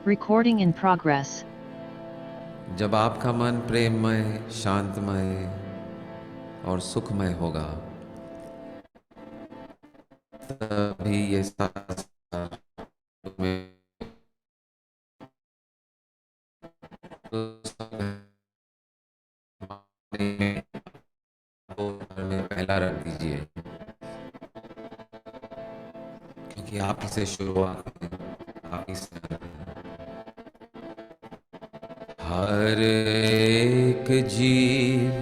Recording in progress. जब आपका मन प्रेममय, शांतमय और सुखमय होगा, तभी ये संसार में पहला रख दीजिए, क्योंकि आप इसे शुरुआत में आप इसे हर एक जीव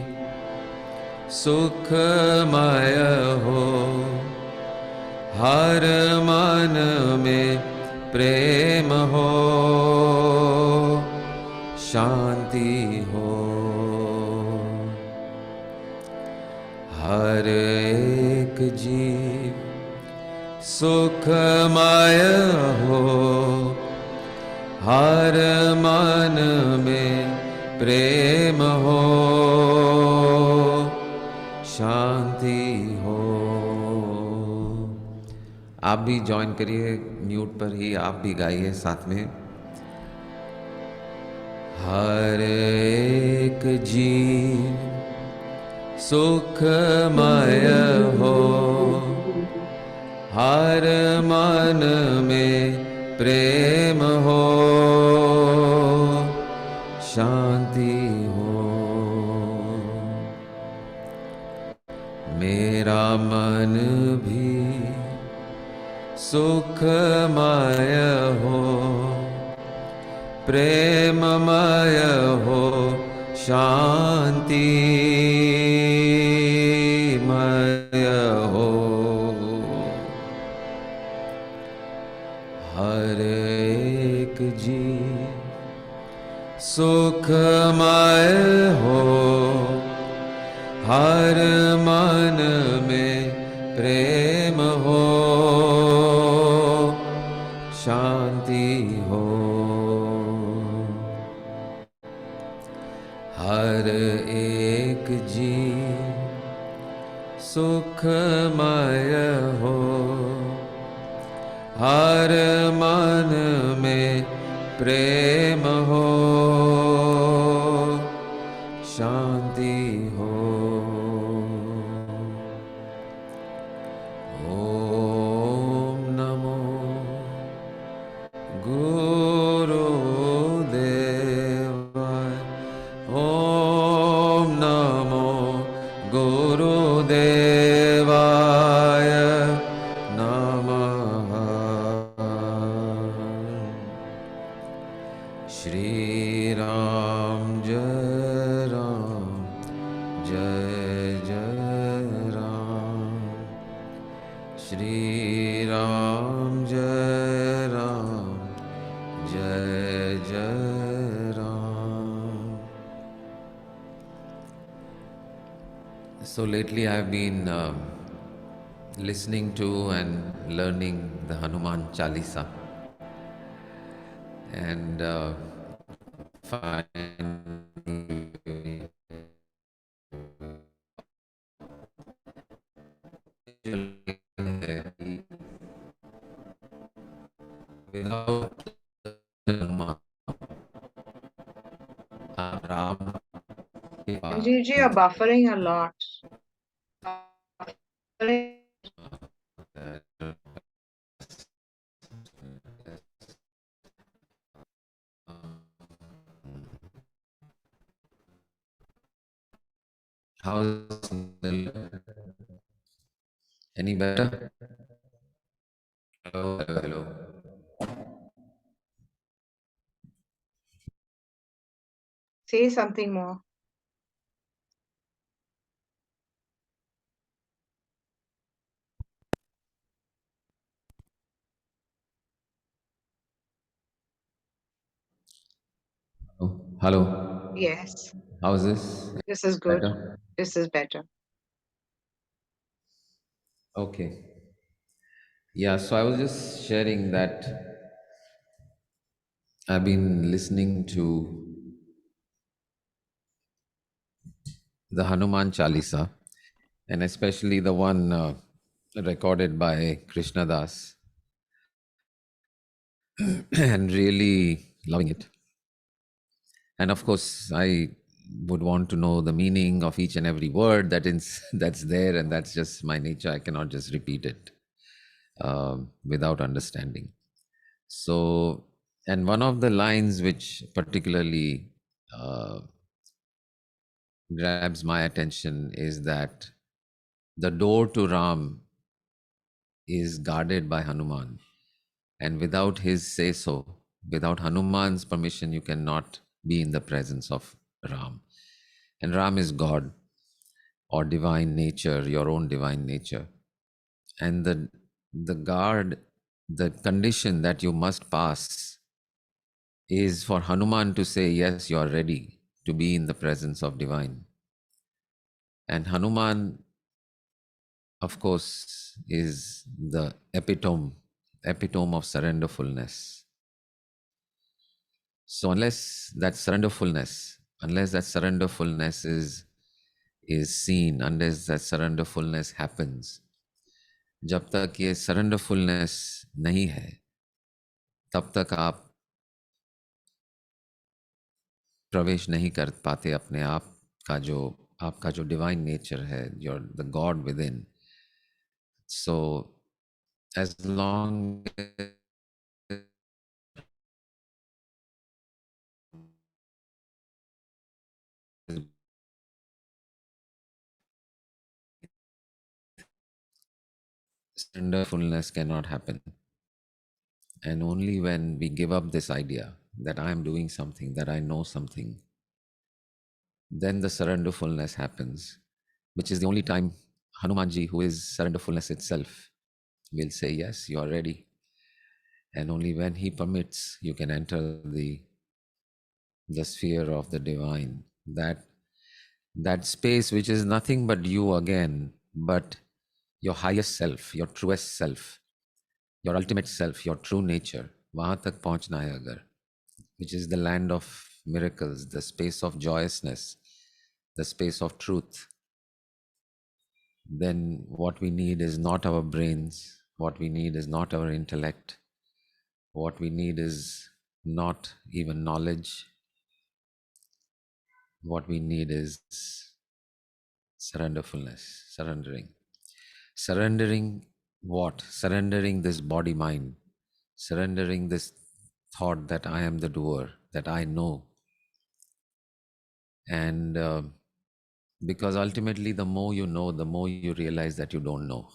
सुखमय हो, हर मन में प्रेम हो, शांति हो। हर एक जीव सुखमय हो, हर मन में प्रेम हो, शांति हो। आप भी ज्वाइन करिए, म्यूट पर ही आप भी गाइए साथ में। हर एक जीव सुखमय हो, हर मन में प्रेम हो, शांति हो। मेरा मन भी सुखमय हो, प्रेममय हो, शांतिमय हो। हर एक जीव सुखमय हो, हर मन में प्रेम हो, शांति हो। हर एक जीव सुखमय हो, हर मन में प्रेम हो, शांति हो। ओम नमो गुरुदेवाय, ओम नमो गुरुदेवाय नमः। श्री राम जय राम, जय जय राम। श्री राम जय राम, जय जय Ram. So lately I've been listening to and learning the Hanuman Chalisa, and finding without Hanuman, Ram के पास Gigi, you're buffering a lot. Buffering. How's any better? Hello, hello, hello. Say something more. Hello. Yes, How's this? this is good. Better? This is better. Okay. Yeah, so I was just sharing that I've been listening to the Hanuman Chalisa, and especially the one recorded by Krishna Das, and really loving it. And of course, I would want to know the meaning of each and every word that's there, and that's just my nature. I cannot just repeat it without understanding. So, and one of the lines which particularly uh, grabs my attention is that the door to Ram is guarded by Hanuman, and without his say so, without Hanuman's permission, you cannot be in the presence of Ram. And Ram is God or divine nature, your own divine nature. And the guard, the condition that you must pass is for Hanuman to say, yes, you are ready to be in the presence of divine. And Hanuman, of course, is the epitome of surrenderfulness. So unless that surrenderfulness is seen, unless that surrenderfulness happens, जब तक ये surrenderfulness नहीं है, तब तक आप प्रवेश नहीं कर पाते अपने आप का जो आपका जो डिवाइन नेचर है, your the god within. So as long surrenderfulness cannot happen, and only when we give up this idea that I am doing something, that I know something, then the surrenderfulness happens, which is the only time Hanumanji, who is surrenderfulness itself, will say, yes, you are ready. And only when he permits, you can enter the sphere of the divine, that space which is nothing but you again, but your highest self, your truest self, your ultimate self, your true nature. वहां तक पहुंचना है अगर, which is the land of miracles, the space of joyousness, the space of truth. Then what we need is not our brains, what we need is not our intellect, what we need is not even knowledge. What we need is surrenderfulness, surrendering. Surrendering what? Surrendering this body mind, surrendering this thought that I am the doer, that I know. And because ultimately, the more you know, the more you realize that you don't know.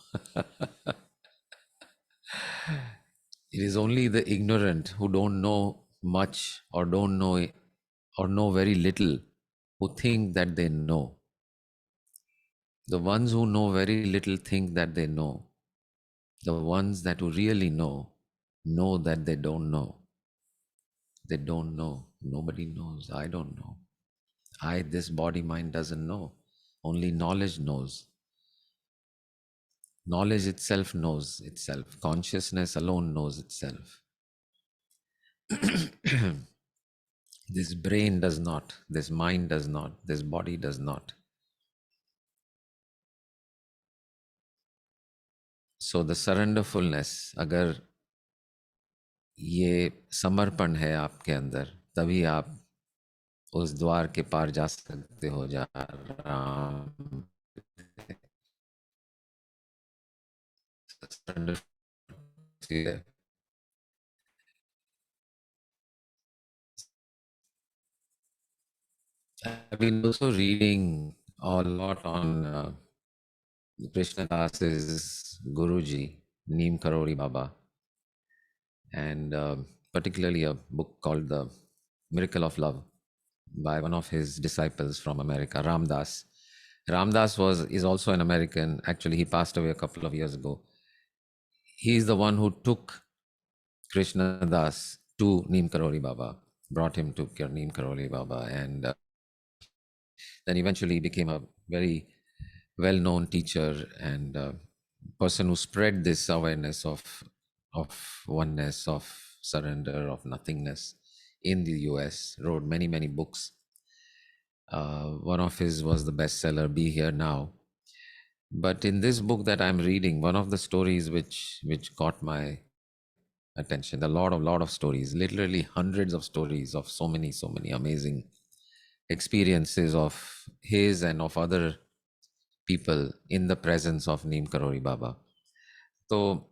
It is only the ignorant who don't know much or don't know or know very little who think that they know. The ones who know very little think that they know. The ones that who really know that they don't know. They don't know. Nobody knows. I don't know. This body mind doesn't know. Only knowledge knows. Knowledge itself knows itself. Consciousness alone knows itself. This brain does not. This mind does not. This body does not. So the surrenderfulness, अगर ये समर्पण है आपके अंदर, तभी आप उस द्वार के पार जा सकते हो जा Ram. I've been also reading a lot on Krishna Das's Guruji, Neem Karori Baba, and particularly a book called The Miracle of Love by one of his disciples from America, Ram Dass. Ram Dass is also an American. Actually, he passed away a couple of years ago. He is the one who took Krishna Das to Neem Karori Baba, brought him to Neem Karori Baba, and then eventually became a very well-known teacher and person who spread this awareness of oneness, of surrender, of nothingness in the US. Wrote many books. One of his was the bestseller "Be Here Now." But in this book that I'm reading, one of the stories which caught my attention. A lot of stories, literally hundreds of stories of so many amazing experiences of his and of other people in the presence of Neem Karori Baba. So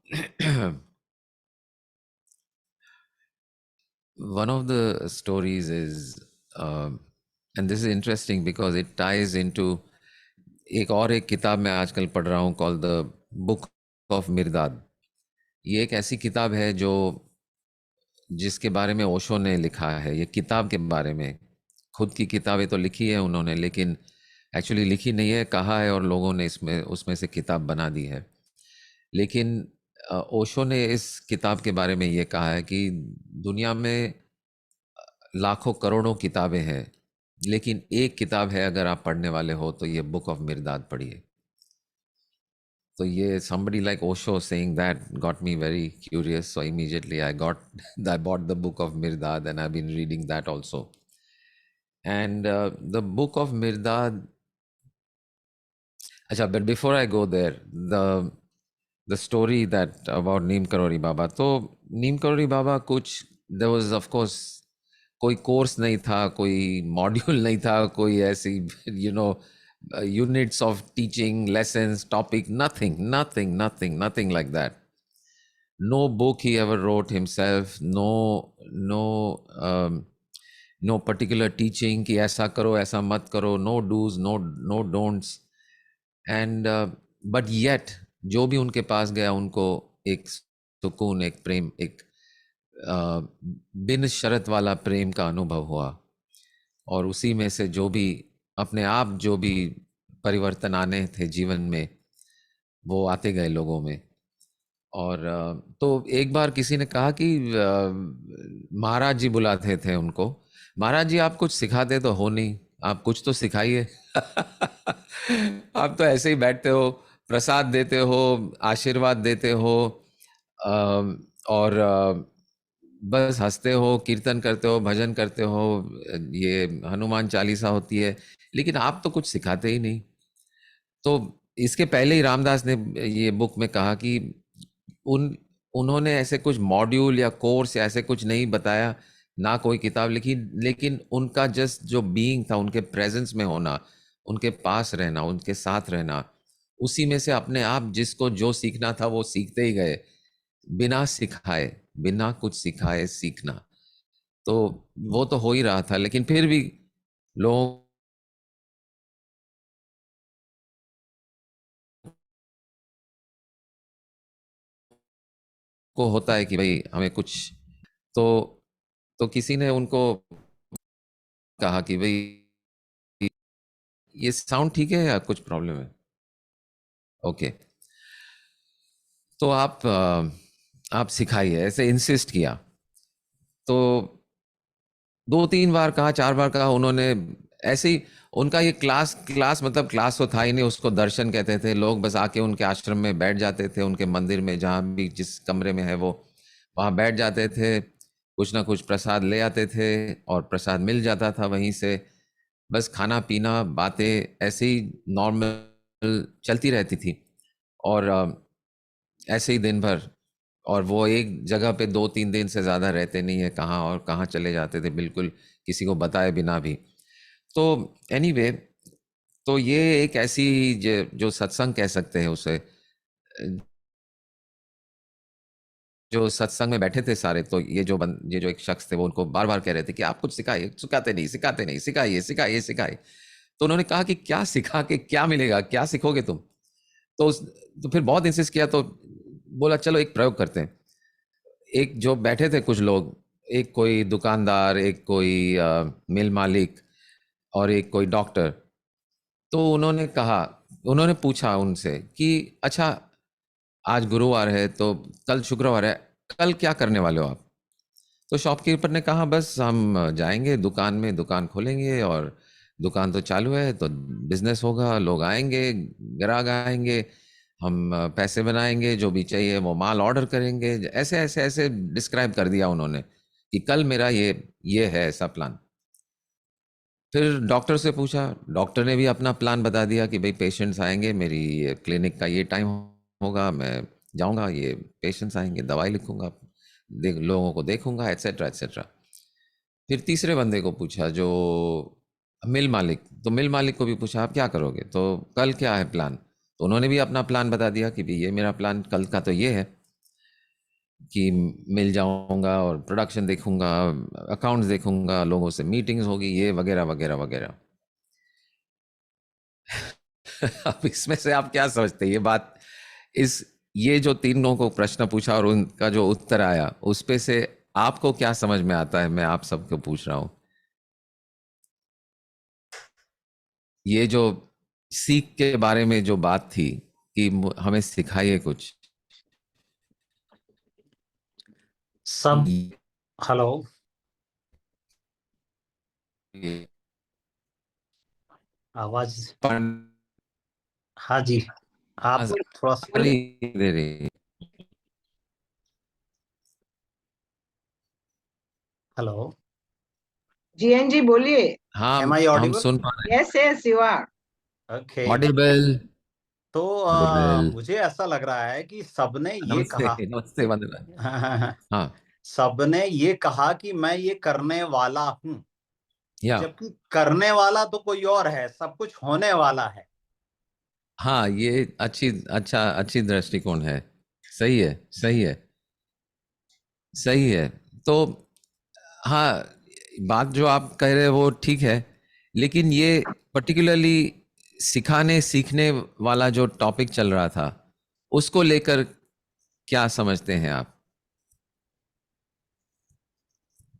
one of the stories is, and this is interesting because it ties into एक किताब मैं आजकल पढ़ रहा हूँ called the Book of मिर्दाद. ये एक ऐसी किताब है जो जिसके बारे में ओशो ने लिखा है. ये किताब के बारे में, खुद की किताबें तो लिखी है उन्होंने, लेकिन एक्चुअली लिखी नहीं है, कहा है और लोगों ने इसमें उसमें से किताब बना दी है. लेकिन ओशो ने इस किताब के बारे में ये कहा है कि दुनिया में लाखों करोड़ों किताबें हैं, लेकिन एक किताब है अगर आप पढ़ने वाले हो तो ये बुक ऑफ मिर्दाद पढ़िए. तो ये somebody like Osho saying that got me very curious, so immediately I bought the book of Mirdad and I've been reading that also. And the book of Mirdad, अच्छा, but before I go there, the story that about Neem Karori Baba. तो Neem Karori Baba कुछ, there was of course कोई course नहीं था, कोई module नहीं था, कोई ऐसी units of teaching, lessons, topic, nothing like that. No book he ever wrote himself, no particular teaching कि ऐसा करो ऐसा मत करो, no do's, no don'ts. And but yet जो भी उनके पास गया उनको एक सुकून, एक प्रेम, एक बिन शर्त वाला प्रेम का अनुभव हुआ. और उसी में से जो भी अपने आप जो भी परिवर्तन आने थे जीवन में, वो आते गए लोगों में. और तो एक बार किसी ने कहा कि महाराज जी बुलाते थे उनको, महाराज जी आप कुछ सिखाते तो हो नहीं, आप कुछ तो सिखाइए. आप तो ऐसे ही बैठते हो, प्रसाद देते हो, आशीर्वाद देते हो, और बस हंसते हो, कीर्तन करते हो, भजन करते हो, ये हनुमान चालीसा होती है, लेकिन आप तो कुछ सिखाते ही नहीं. तो इसके पहले ही रामदास ने ये बुक में कहा कि उन्होंने ऐसे कुछ मॉड्यूल या कोर्स या ऐसे कुछ नहीं बताया, ना कोई किताब लिखी, लेकिन उनका जस्ट जो बीइंग था, उनके प्रेजेंस में होना, उनके पास रहना, उनके साथ रहना, उसी में से अपने आप जिसको जो सीखना था वो सीखते ही गए, बिना सिखाए, बिना कुछ सिखाए सीखना. तो वो तो हो ही रहा था, लेकिन फिर भी लोगों को होता है कि भाई हमें कुछ, तो किसी ने उनको कहा कि भाई ये साउंड ठीक है या कुछ प्रॉब्लम है? ओके. तो आप सिखाइए, ऐसे इंसिस्ट किया. तो 2-3 बार कहा, 4 बार कहा उन्होंने. ऐसे ही उनका ये क्लास मतलब क्लास तो था ही नहीं, उसको दर्शन कहते थे. लोग बस आके उनके आश्रम में बैठ जाते थे, उनके मंदिर में, जहाँ भी जिस कमरे में है वो, वहाँ बैठ जाते थे, कुछ ना कुछ प्रसाद ले आते थे और प्रसाद मिल जाता था वहीं से. बस खाना पीना, बातें ऐसे ही नॉर्मल चलती रहती थी. और ऐसे ही दिन भर. और वो एक जगह पे 2-3 दिन से ज़्यादा रहते नहीं है, कहाँ और कहाँ चले जाते थे बिल्कुल किसी को बताए बिना भी. तो एनीवे, तो ये एक ऐसी जो सत्संग कह सकते हैं उसे, जो सत्संग में बैठे थे सारे, तो ये जो एक शख्स थे वो उनको बार बार कह रहे थे कि आप कुछ सिखाइए, सिखाते नहीं, सिखाइए. तो उन्होंने कहा कि क्या सिखा के क्या मिलेगा, क्या सीखोगे तुम? तो फिर बहुत इंसिस्ट किया, तो बोला चलो एक प्रयोग करते हैं. एक जो बैठे थे कुछ लोग, एक कोई दुकानदार, एक कोई मिल मालिक और एक कोई डॉक्टर. तो उन्होंने पूछा उनसे कि अच्छा, आज गुरुवार है तो कल शुक्रवार है, कल क्या करने वाले हो आप? तो शॉपकीपर ने कहा बस हम जाएंगे दुकान में, दुकान खोलेंगे और दुकान तो चालू है तो बिजनेस होगा, लोग आएंगे, ग्राहक आएंगे, हम पैसे बनाएंगे, जो भी चाहिए वो माल ऑर्डर करेंगे. ऐसे ऐसे ऐसे डिस्क्राइब कर दिया उन्होंने कि कल मेरा ये है ऐसा प्लान. फिर डॉक्टर से पूछा, डॉक्टर ने भी अपना प्लान बता दिया कि भाई पेशेंट्स आएंगे, मेरी क्लिनिक का ये टाइम होगा, मैं जाऊंगा, ये पेशेंट्स आएंगे, दवाई लिखूंगा, लोगों को देखूंगा, एट्सेट्रा एट्सेट्रा। फिर तीसरे बंदे को पूछा, जो मिल मालिक, तो मिल मालिक को भी पूछा आप क्या करोगे, तो कल क्या है प्लान। तो उन्होंने भी अपना प्लान बता दिया कि भाई ये मेरा प्लान कल का तो ये है कि मिल जाऊंगा और प्रोडक्शन देखूंगा, अकाउंट्स देखूंगा, लोगों से मीटिंग्स होगी, ये वगैरह वगैरह वगैरह। अब इसमें से आप क्या समझते हैं ये बात, इस ये जो तीन लोगों को प्रश्न पूछा और उनका जो उत्तर आया, उस पे से आपको क्या समझ में आता है, मैं आप सबको पूछ रहा हूं। ये जो सीख के बारे में जो बात थी कि हमें सिखाइए कुछ, सब हेलो, ये आवाज पढ़- हाँ जी, आप थोड़ा सा दे रही। हेलो, GN जी बोलिए। हाँ, एम आई हम ऑडिबल? सुन पा रहे Yes, yes, you are. Okay. हैं। ऑडिबल। तो ऑडिबल। मुझे ऐसा लग रहा है कि सबने ये नमस्ते, कहा नमस्ते वंदना। हाँ, सबने ये कहा कि मैं ये करने वाला हूं, या जबकि करने वाला तो कोई और है, सब कुछ होने वाला है। हाँ, ये अच्छी दृष्टिकोण है। सही है, सही है, सही है। तो हाँ, बात जो आप कह रहे हैं वो ठीक है, लेकिन ये पर्टिकुलरली सिखाने सीखने वाला जो टॉपिक चल रहा था, उसको लेकर क्या समझते हैं आप।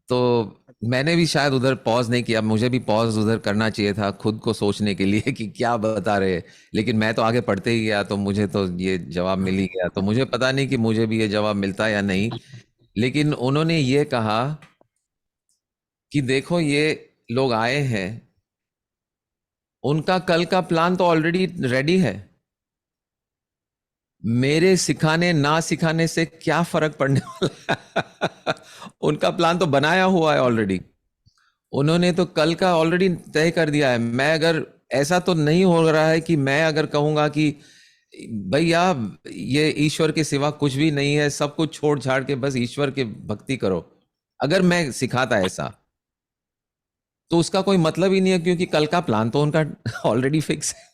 तो मैंने भी शायद उधर पॉज नहीं किया, मुझे भी पॉज उधर करना चाहिए था खुद को सोचने के लिए कि क्या बता रहे हैं। लेकिन मैं तो आगे पढ़ते ही गया, तो मुझे तो ये जवाब मिल ही गया, तो मुझे पता नहीं कि मुझे भी ये जवाब मिलता या नहीं। लेकिन उन्होंने ये कहा कि देखो ये लोग आए हैं, उनका कल का प्लान तो ऑलरेडी रेडी है, मेरे सिखाने ना सिखाने से क्या फर्क पड़ने वाला है। उनका प्लान तो बनाया हुआ है ऑलरेडी, उन्होंने तो कल का ऑलरेडी तय कर दिया है। मैं अगर ऐसा तो नहीं हो रहा है कि मैं अगर कहूंगा कि भैया ये ईश्वर के सिवा कुछ भी नहीं है, सब कुछ छोड़ छाड़ के बस ईश्वर की भक्ति करो, अगर मैं सिखाता ऐसा, तो उसका कोई मतलब ही नहीं है, क्योंकि कल का प्लान तो उनका ऑलरेडी फिक्स है।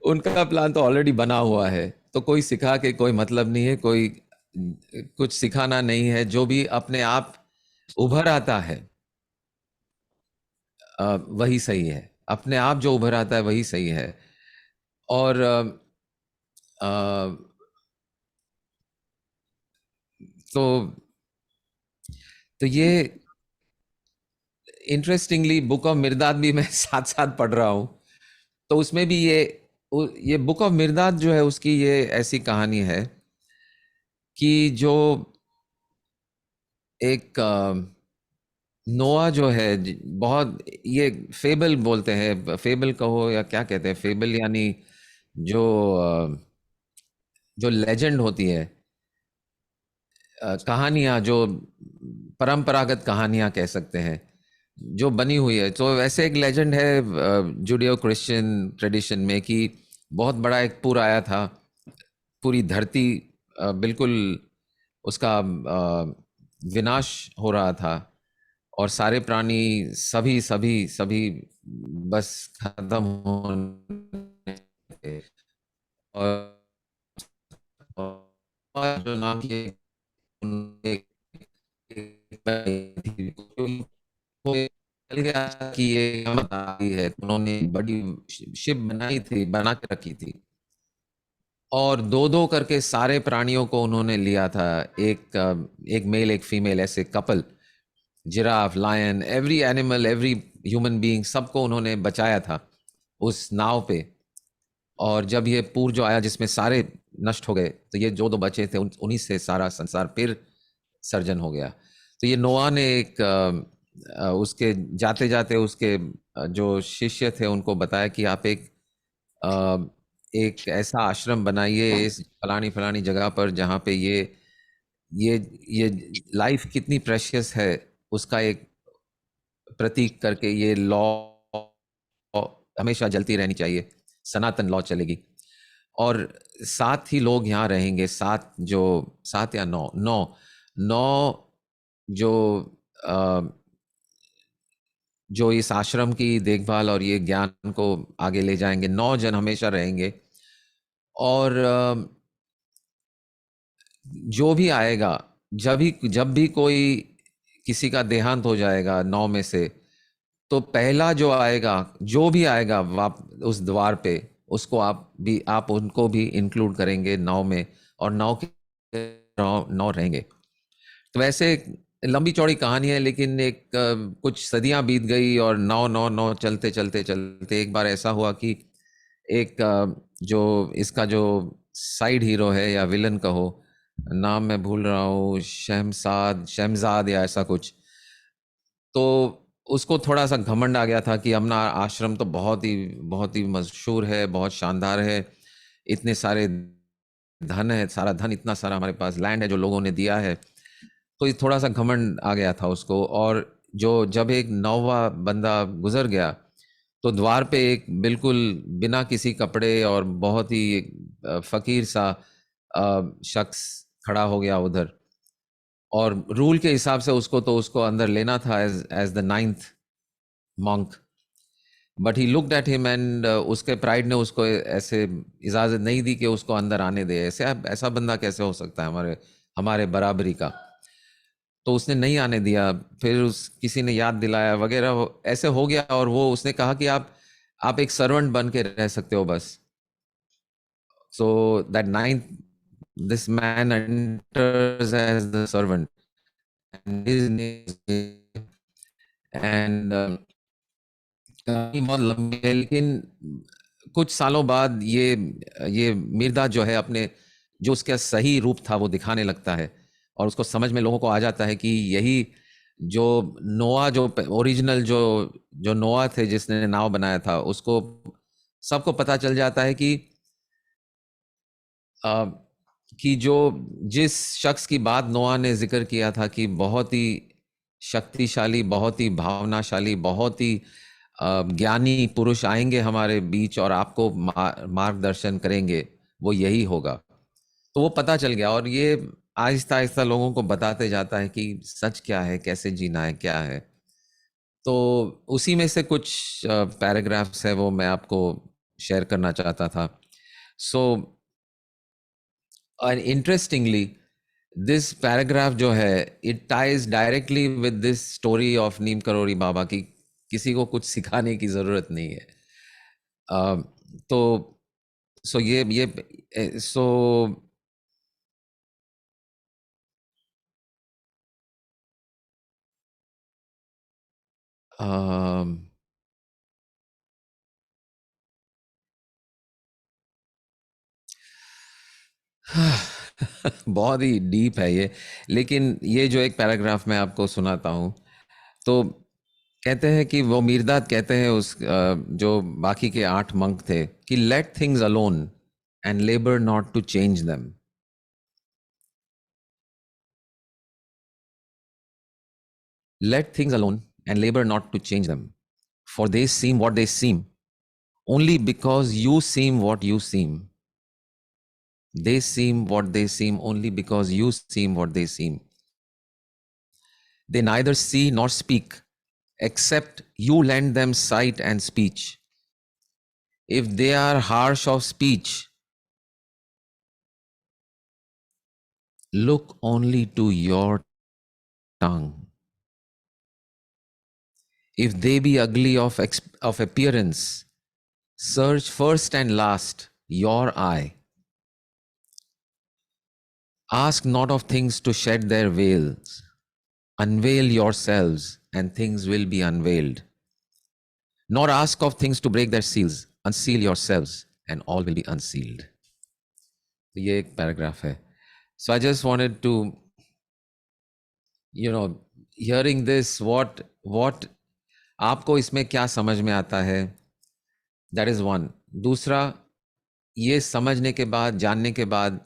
उनका प्लान तो ऑलरेडी बना हुआ है, तो कोई सिखा के कोई मतलब नहीं है, कोई कुछ सिखाना नहीं है। जो भी अपने आप उभर आता है वही सही है, अपने आप जो उभर आता है वही सही है। और तो ये इंटरेस्टिंगली बुक ऑफ मिर्दाद भी मैं साथ साथ पढ़ रहा हूँ, तो उसमें भी ये बुक ऑफ मिर्दाद जो है, उसकी ये ऐसी कहानी है कि जो एक नोआ जो है, बहुत ये फेबल बोलते हैं, फेबल कहो या क्या कहते हैं, फेबल यानी जो जो लेजेंड होती है, कहानियां जो परंपरागत कहानियां कह सकते हैं, जो बनी हुई है। तो वैसे एक लेजेंड है जुडियो क्रिश्चियन ट्रेडिशन में कि बहुत बड़ा एक पूर आया था, पूरी धरती बिल्कुल उसका विनाश हो रहा था, और सारे प्राणी सभी सभी सभी बस खत्म होने थे। और, और जो नाम की चल गया कि ये हिम्मत आ गई है, उन्होंने बड़ी शिप बनाई थी, बना के रखी थी, और दो दो करके सारे प्राणियों को उन्होंने लिया था, एक मेल एक फीमेल, ऐसे couple, giraffe, lion, every animal, every human being, सबको उन्होंने बचाया था उस नाव पे। और जब ये पूर जो आया जिसमें सारे नष्ट हो गए, तो ये जो दो बचे थे उन्हीं से सारा संसार फिर सर्जन हो गया। तो ये नोआ ने एक उसके जाते जाते उसके जो शिष्य थे उनको बताया कि आप एक ऐसा आश्रम बनाइए इस फलानी फलानी जगह पर, जहाँ पे ये ये लाइफ कितनी प्रेशियस है उसका एक प्रतीक करके ये लॉ हमेशा जलती रहनी चाहिए, सनातन लॉ चलेगी। और 7 ही लोग यहाँ रहेंगे, 7 या 9 जो जो इस आश्रम की देखभाल और ये ज्ञान को आगे ले जाएंगे। 9 जन हमेशा रहेंगे, और जो भी आएगा, जब भी कोई किसी का देहांत हो जाएगा 9 में से, तो पहला जो आएगा, जो भी आएगा उस द्वार पे, उसको आप उनको भी इंक्लूड करेंगे 9 में, और 9 के 9 रहेंगे। तो वैसे लंबी चौड़ी कहानी है, लेकिन कुछ सदियां बीत गई और 9 चलते चलते चलते एक बार ऐसा हुआ कि एक जो इसका जो साइड हीरो है या विलन कहो, नाम मैं भूल रहा हूँ, शहमजाद या ऐसा कुछ, तो उसको थोड़ा सा घमंड आ गया था कि अपना आश्रम तो बहुत ही मशहूर है, बहुत शानदार है, इतने सारे धन है, सारा धन, इतना सारा हमारे पास लैंड है जो लोगों ने दिया है। तो थोड़ा सा घमंड आ गया था उसको। और जब एक 9वां बंदा गुजर गया, तो द्वार पे एक बिल्कुल बिना किसी कपड़े और बहुत ही फकीर सा शख्स खड़ा हो गया उधर, और रूल के हिसाब से उसको अंदर लेना था as the 9th monk, but he looked at him and उसके प्राइड ने उसको ऐसे इजाज़त नहीं दी कि उसको अंदर आने दे। ऐसा बंदा कैसे हो सकता है हमारे बराबरी का? तो उसने नहीं आने दिया। फिर किसी ने याद दिलाया वगैरह, ऐसे हो गया। और उसने कहा कि आप एक सर्वेंट बन के रह सकते हो बस। So that 9th, this man enters as the servant and कहानी बहुत लंबी है, लेकिन कुछ सालों बाद ये मिर्दा जो है अपने जो उसका सही रूप था वो दिखाने लगता है, और उसको समझ में लोगों को आ जाता है कि यही जो नोआ, जो ओरिजिनल जो नोआ थे जिसने नाव बनाया था, उसको सबको पता चल जाता है कि जिस शख्स की बात नोआ ने जिक्र किया था कि बहुत ही शक्तिशाली, बहुत ही भावनाशाली, बहुत ही ज्ञानी पुरुष आएंगे हमारे बीच और आपको मार्गदर्शन करेंगे, वो यही होगा। तो वो पता चल गया, और ये आहिस्ता आहिस्ता लोगों को बताते जाता है कि सच क्या है, कैसे जीना है, क्या है। तो उसी में से कुछ पैराग्राफ्स है, वो मैं आपको शेयर करना चाहता था। सो इंटरेस्टिंगली, दिस पैराग्राफ जो है, it ties directly with this story of Neem Karoli Baba की। किसी को कुछ सिखाने की जरूरत नहीं है। तो सो ये सो बहुत ही डीप है ये, लेकिन ये जो एक पैराग्राफ मैं आपको सुनाता हूँ, तो कहते हैं कि वो मीरदाद कहते हैं जो बाकी के 8 मंक थे कि let things alone and labour not to change them. Let things alone and labor not to change them, for they seem what they seem only because you seem what you seem. They seem what they seem only because you seem what they seem. They neither see nor speak except you lend them sight and speech. If they are harsh of speech, look only to your tongue. If they be ugly of appearance, search first and last your eye. Ask not of things to shed their veils. Unveil yourselves, and things will be unveiled. Nor ask of things to break their seals. Unseal yourselves, and all will be unsealed. ये एक paragraph है. So I just wanted to, hearing this, what आपको इसमें क्या समझ में आता है? That is one. दूसरा, ये समझने के बाद, जानने के बाद,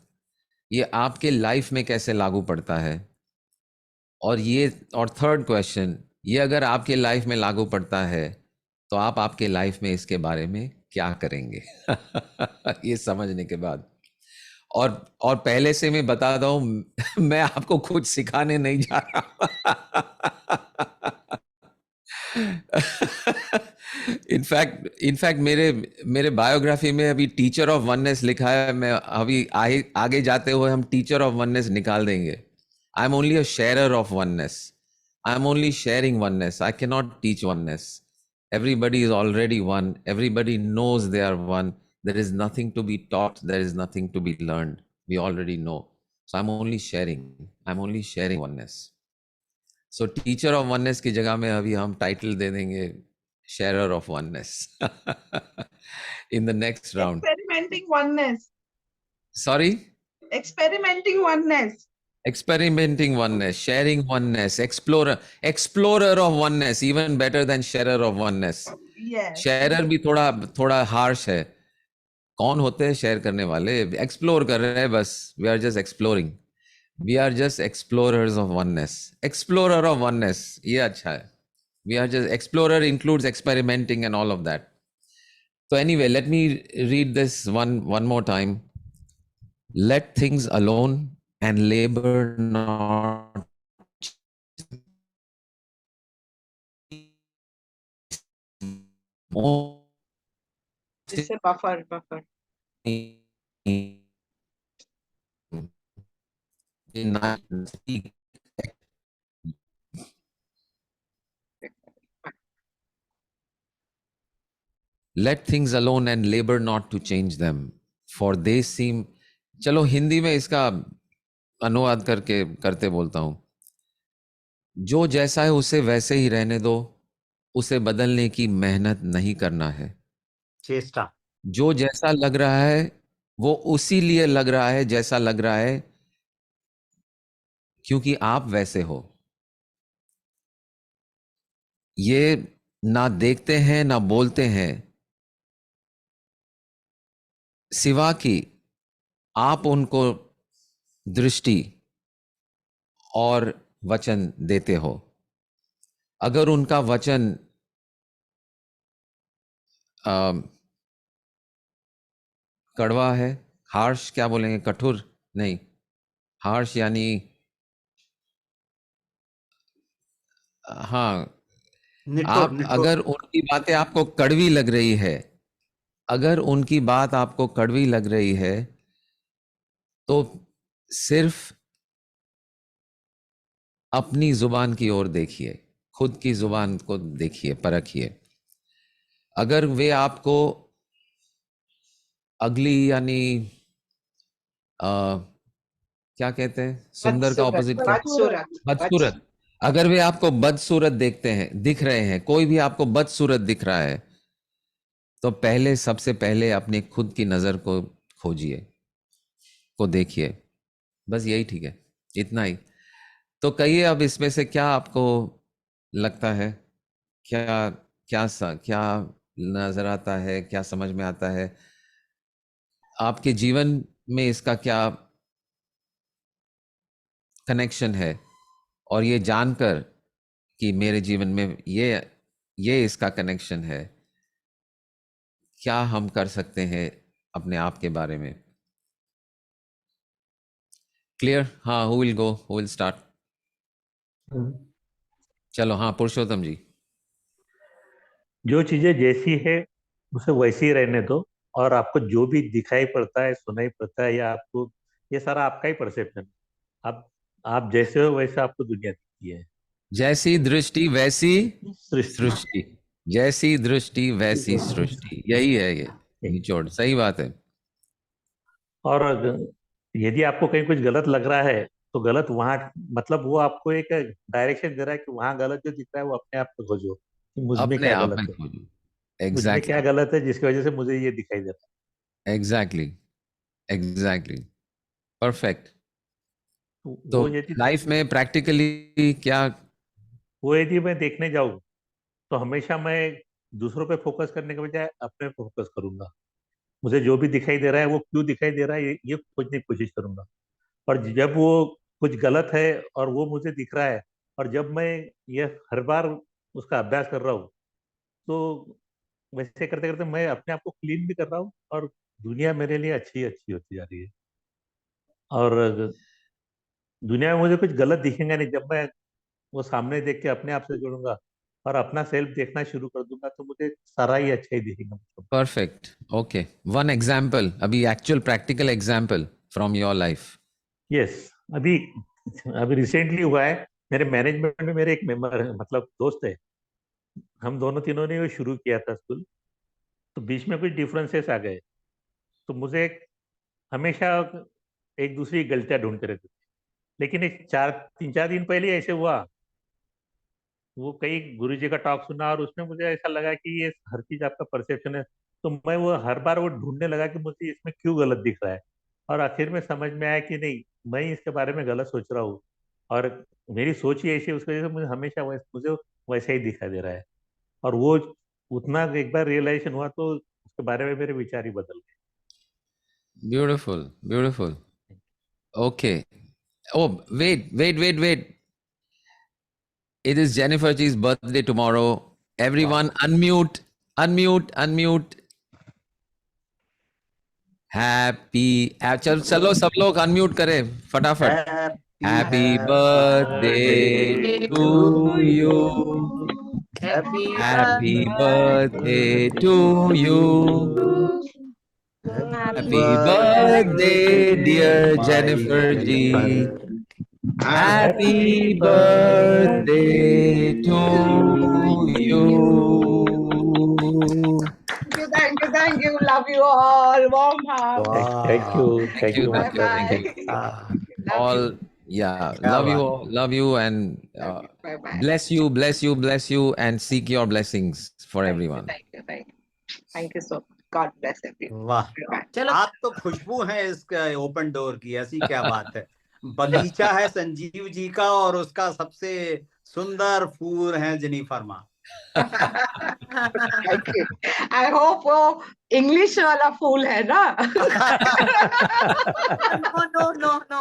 ये आपके लाइफ में कैसे लागू पड़ता है? और थर्ड क्वेश्चन, ये अगर आपके लाइफ में लागू पड़ता है, तो आप आपके लाइफ में इसके बारे में क्या करेंगे ये समझने के बाद। और पहले से मैं बता दूं मैं आपको कुछ सिखाने नहीं जा रहा इनफैक्ट मेरे मेरे बायोग्राफी में अभी टीचर ऑफ वननेस लिखा है। मैं अभी आगे जाते हुए हम टीचर ऑफ वननेस निकाल देंगे। I am only a sharer of oneness. I am only sharing oneness. I can not teach oneness. Everybody is already one. Everybody knows they are one. There is nothing to be taught. There is nothing to be learn. We already know. So I am only sharing. I am only sharing oneness. So teacher of oneness की जगह में अभी हम title दे देंगे sharer of oneness in the next round. Experimenting oneness. Sorry, Experimenting oneness. experimenting oneness, sharing oneness, explorer of oneness, even better than sharer of oneness. Yes. शेयरर भी थोड़ा थोड़ा हार्श है। कौन होते हैं शेयर करने वाले? एक्सप्लोर कर रहे हैं बस। We are just exploring. We are just explorers of oneness. Explorer of oneness, ये अच्छा है। We are just explorer includes experimenting and all of that. So anyway, let me read this one more time. Let things alone and labor not It's a buffer. Let things alone and labor not to change them, for they seem. चलो हिंदी में इसका अनुवाद करते बोलता हूं। जो जैसा है उसे वैसे ही रहने दो। उसे बदलने की मेहनत नहीं करना है। चेष्टा। जो जैसा लग रहा है वो उसी लिए लग रहा है जैसा लग रहा है, क्योंकि आप वैसे हो। ये ना देखते हैं ना बोलते हैं, सिवा कि आप उनको दृष्टि और वचन देते हो। अगर उनका वचन कड़वा है, हार्श क्या बोलेंगे, कठोर नहीं, हार्श यानी हाँ, आप निठुर। अगर उनकी बातें आपको कड़वी लग रही है, अगर उनकी बात आपको कड़वी लग रही है तो सिर्फ अपनी जुबान की ओर देखिए, खुद की जुबान को देखिए, परखिए। अगर वे आपको अगली यानी क्या कहते हैं, सुंदर का ऑपोजिट क्या? बदसूरत। अगर वे आपको बदसूरत देखते हैं, दिख रहे हैं, कोई भी आपको बदसूरत दिख रहा है, तो पहले सबसे पहले अपनी खुद की नजर को खोजिए, को देखिए। बस यही ठीक है, इतना ही। तो कहिए अब इसमें से क्या आपको लगता है, क्या क्या नजर आता है, क्या समझ में आता है आपके जीवन में, इसका क्या कनेक्शन है? और ये जानकर कि मेरे जीवन में ये इसका कनेक्शन है, क्या हम कर सकते हैं अपने आप के बारे में? क्लियर? हाँ, who will go, who will start? चलो, हाँ, पुरुषोत्तम जी। जो चीजें जैसी है उसे वैसी ही रहने दो, और आपको जो भी दिखाई पड़ता है, सुनाई पड़ता है, या आपको, ये सारा आपका ही परसेप्शन। आप जैसे हो वैसे आपको दुनिया दिखती है। जैसी दृष्टि वैसी सृष्टि। सृष्टि। जैसी दृष्टि वैसी सृष्टि, यही है ये निचोड़। सही बात है। और यदि आपको कहीं कुछ गलत लग रहा है तो गलत वहां, मतलब वो आपको एक डायरेक्शन दे रहा है कि वहां गलत जो दिख रहा है वो अपने आप को खोजो कि मुझ में अपने क्या आप गलत में है, खोजो। मुझ में क्या एग्जैक्टली, गलत है जिसकी वजह से मुझे ये दिखाई दे रहा एग्जैक्टली, एग्जैक्टली, परफेक्ट। है। तो लाइफ में प्रैक्टिकली क्या? वो यदि मैं देखने जाऊं तो हमेशा मैं दूसरों पे फोकस करने के बजाय अपने पे फोकस करूंगा। मुझे जो भी दिखाई दे रहा है वो क्यों दिखाई दे रहा है, ये खोजने की कोशिश करूंगा। और जब वो कुछ गलत है और वो मुझे दिख रहा है, और जब मैं ये हर बार उसका अभ्यास कर रहा हूँ, तो वैसे करते करते मैं अपने आप को क्लीन भी कर रहा हूँ और दुनिया मेरे लिए अच्छी अच्छी होती जा रही है। और दुनिया में मुझे कुछ गलत दिखेगा नहीं। जब मैं वो सामने देख के अपने आप से जुड़ूंगा और अपना सेल्फ देखना शुरू कर दूंगा तो मुझे सारा ही अच्छा ही दिखेगा। Perfect. Okay. One example, अभी actual practical example from your life. Yes, अभी रिसेंटली हुआ है। मेरे मैनेजमेंट में मेरे एक मेंबर है, मतलब दोस्त है, हम दोनों तीनों ने वो शुरू किया था स्कूल। तो बीच में कुछ डिफरेंसेस आ गए, तो मुझे हमेशा एक दूसरी गलतियां ढूंढते रहते थे। लेकिन एक 3-4 दिन पहले ऐसे हुआ, वो कई गुरुजी का टॉक सुना और उसमें मुझे ऐसा लगा कि ये हर चीज आपका परसेप्शन है। तो मैं वो हर बार वो ढूंढने लगा कि मुझे इसमें क्यों गलत दिख रहा है। और आखिर में समझ में आया कि नहीं, मैं ही इसके बारे में गलत सोच रहा हूँ और मेरी सोच ही ऐसी है, उसकी वजह से मुझे हमेशा मुझे वैसा ही दिखाई दे रहा है। और वो उतना एक बार रियलाइजेशन हुआ तो उसके बारे में मेरे विचार ही बदल गए। Beautiful, beautiful. Okay. Oh, wait. It is Jennifer G's birthday tomorrow. Everyone unmute. Happy. चलो सब लोग unmute करें फटाफट. Happy birthday to you. Happy birthday to you. Happy birthday, dear Jennifer G. Happy birthday to you. Thank you. Love you all. Warm hug. Wow. Thank you. Thank you. Ah, All, yeah, love you all, love you, and Bye-bye. bless you, and seek your blessings for everyone. Thank you so much. God bless everyone. वाह, चलो आप तो खुशबू हैं इस open door की, ऐसी क्या बात है। बगीचा है संजीव जी का और उसका सबसे सुंदर फूल है जेनिफर माँ। Thank you. I hope वो इंग्लिश वाला फूल है ना। no.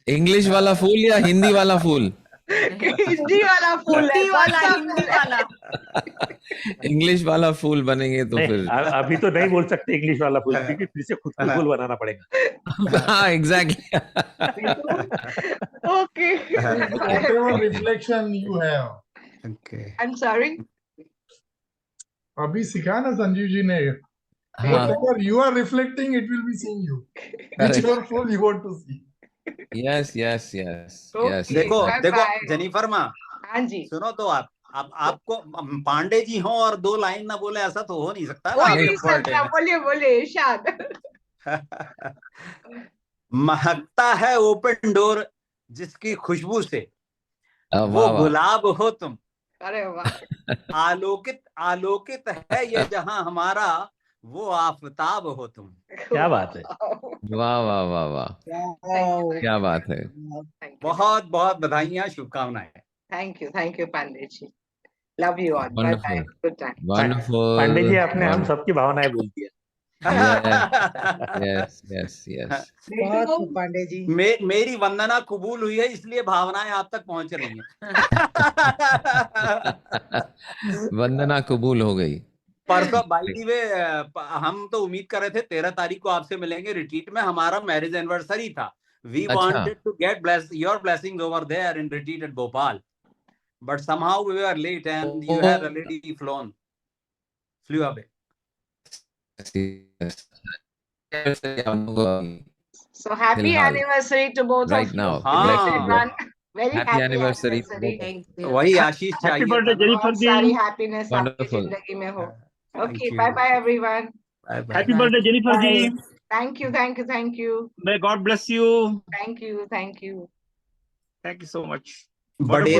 इंग्लिश वाला फूल या हिंदी वाला फूल? हिंदी वाला फूल है। हिंदी वाला इंग्लिश वाला फूल बनेंगे तो नहीं, फिर अभी तो नहीं बोल सकते इंग्लिश वाला फूल, क्योंकि फिर से खुद को फूल बनाना पड़ेगा। हाँ, exactly. Okay. Whatever reflection you have. Okay. I'm sorry. अभी सिखा ना संजीव जी ने, हाँ, whatever you are reflecting, it will be seeing you. Whichever fool you want to see. Yes. Okay. देखो Bye देखो bye. जेनिफर माँ, हाँ जी। सुनो तो आपको पांडे जी हो और दो लाइन ना बोले, ऐसा तो हो नहीं सकता ना हो आपके नहीं बर्थडे सकता। में। बोलिए इरशाद। महकता है ओपन डोर जिसकी खुशबू से, वो वाह। गुलाब हो तुम। अरे वाह। आलोकित है ये जहां हमारा, वो आफताब हो तुम। क्या बात है। वाह, क्या बात है। बहुत बहुत बधाइयां, शुभकामनाएं। Thank you Pandey ji. Love you all. Bye bye. Wonderful. Good night. Wonderful. Pandey ji, आपने हम सबकी भावनाएं बोल दिया। यस। बहुत पांडे जी। मेरी वंदना कबूल हुई है, इसलिए भावनाएं आप तक पहुंच रही हैं। वंदना कबूल हो गई। परसों बाय द वे हम तो उम्मीद कर रहे थे 13 तारीख को आपसे मिलेंगे रिट्रीट में, हमारा मैरिज एनिवर्सरी था। We wanted to get your blessings over there in retreat at Bhopal, but somehow we were late and you had already flew away. So happy फिलहाल, anniversary to both right of now. you. हाँ। Everyone, very Happy happy anniversary. anniversary. वही आशीष चाहिए था। बहुत सारी happiness आपकी Wonderful. जिंदगी में हो। Thank Okay, you. bye bye everyone. Bye bye. Happy birthday, Jennifer ji. Thank you. May God bless you. Thank you. Thank you so much. बड़े